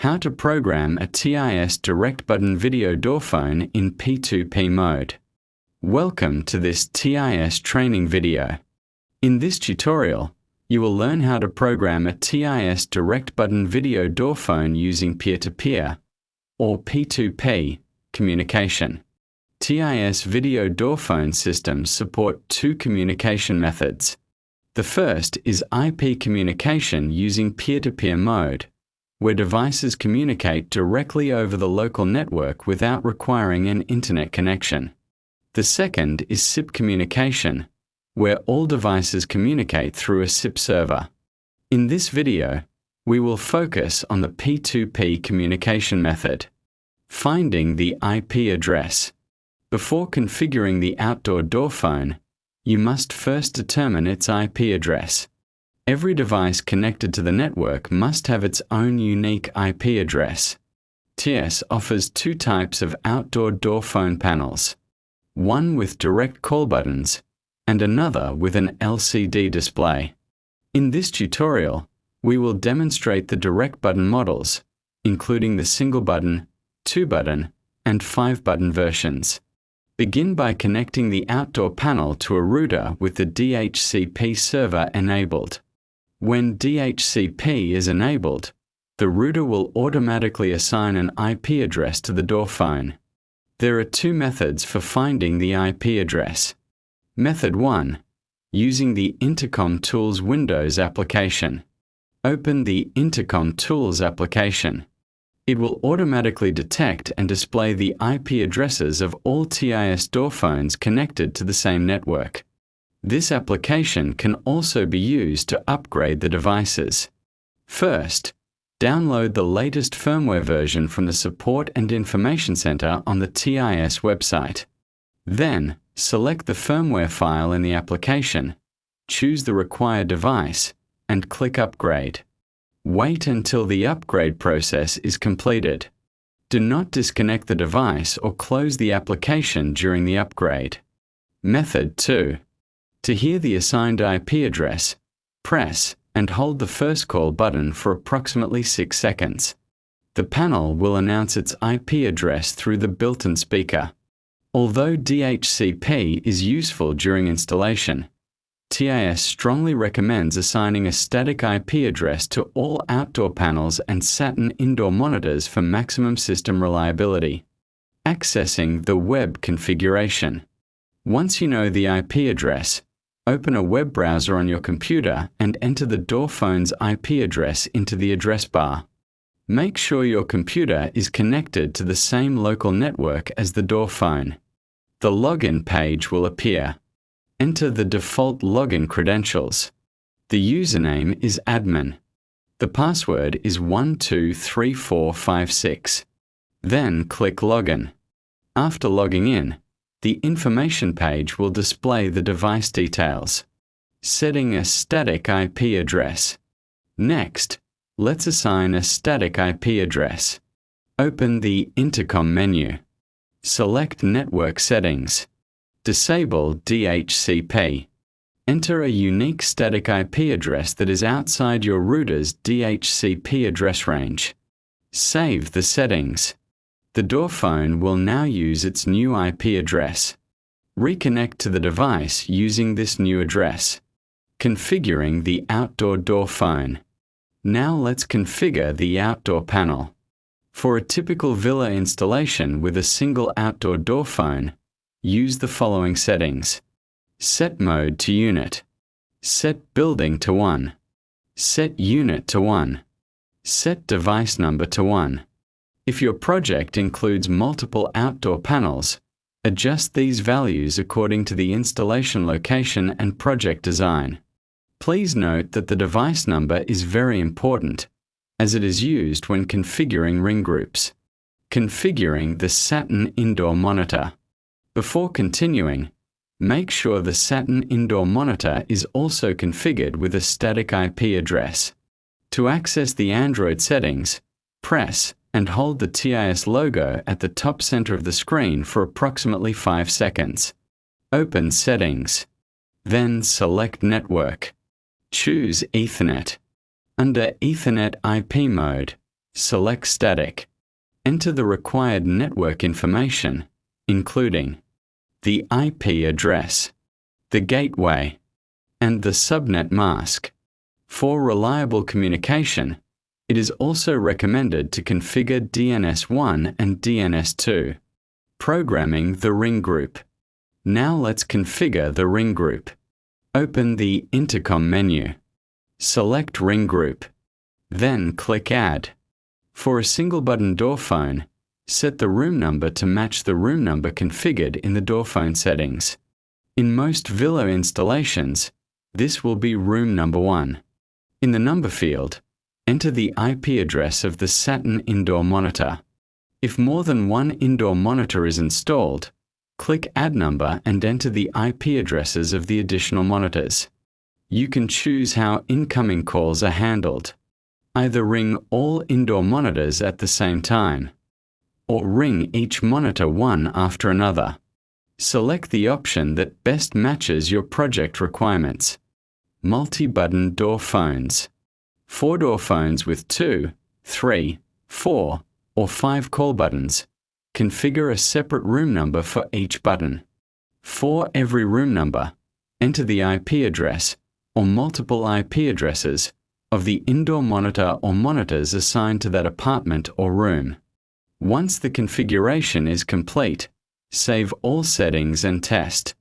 How to program a TIS direct button video door phone in P2P mode. Welcome to this TIS training video. In this tutorial, you will learn how to program a TIS direct button video door phone using peer-to-peer, or P2P, communication. TIS video door phone systems support two communication methods. The first is IP communication using peer-to-peer mode, where devices communicate directly over the local network without requiring an internet connection. The second is SIP communication, where all devices communicate through a SIP server. In this video, we will focus on the P2P communication method. Finding the IP address. Before configuring the outdoor door phone, you must first determine its IP address. Every device connected to the network must have its own unique IP address. TIS offers two types of outdoor door phone panels, one with direct call buttons and another with an LCD display. In this tutorial, we will demonstrate the direct button models, including the single button, 2-button, and 5-button versions. Begin by connecting the outdoor panel to a router with the DHCP server enabled. When DHCP is enabled, the router will automatically assign an IP address to the door phone. There are two methods for finding the IP address. Method 1. Using the Intercom Tools Windows application. Open the Intercom Tools application. It will automatically detect and display the IP addresses of all TIS door phones connected to the same network. This application can also be used to upgrade the devices. First, download the latest firmware version from the Support and Information Center on the TIS website. Then, select the firmware file in the application, choose the required device, and click Upgrade. Wait until the upgrade process is completed. Do not disconnect the device or close the application during the upgrade. Method 2. To hear the assigned IP address, press and hold the first call button for approximately 6 seconds. The panel will announce its IP address through the built-in speaker. Although DHCP is useful during installation, TIS strongly recommends assigning a static IP address to all outdoor panels and Saturn Indoor Monitors for maximum system reliability. Accessing the web configuration. Once you know the IP address, open a web browser on your computer and enter the door phone's IP address into the address bar. Make sure your computer is connected to the same local network as the door phone. The login page will appear. Enter the default login credentials. The username is admin. The password is 123456. Then click Login. After logging in, the information page will display the device details. Setting a static IP address. Next, let's assign a static IP address. Open the Intercom menu. Select Network Settings. Disable DHCP. Enter a unique static IP address that is outside your router's DHCP address range. Save the settings. The door phone will now use its new IP address. Reconnect to the device using this new address. Configuring the outdoor door phone. Now let's configure the outdoor panel. For a typical villa installation with a single outdoor door phone, use the following settings. Set mode to unit. Set building to 1. Set unit to 1. Set device number to 1. If your project includes multiple outdoor panels, adjust these values according to the installation location and project design. Please note that the device number is very important, as it is used when configuring ring groups. Configuring the Saturn Indoor Monitor. Before continuing, make sure the Saturn Indoor Monitor is also configured with a static IP address. To access the Android settings, press and hold the TIS logo at the top center of the screen for approximately 5 seconds. Open Settings. Then select Network. Choose Ethernet. Under Ethernet IP mode, Select Static. Enter the required network information, including the IP address, the gateway, and the subnet mask. For reliable communication, it is also recommended to configure DNS1 and DNS2. Programming the ring group. Now let's configure the ring group. Open the Intercom menu. Select Ring Group. Then click Add. For a single-button door phone, set the room number to match the room number configured in the door phone settings. In most Villa installations, this will be room number 1. In the number field, enter the IP address of the Saturn Indoor Monitor. If more than one indoor monitor is installed, click Add Number and enter the IP addresses of the additional monitors. You can choose how incoming calls are handled. Either ring all indoor monitors at the same time, or ring each monitor one after another. Select the option that best matches your project requirements. Multi-button door phones. 4-door phones with 2, 3, 4, or 5 call buttons. Configure a separate room number for each button. For every room number, enter the IP address or multiple IP addresses of the indoor monitor or monitors assigned to that apartment or room. Once the configuration is complete, save all settings and test.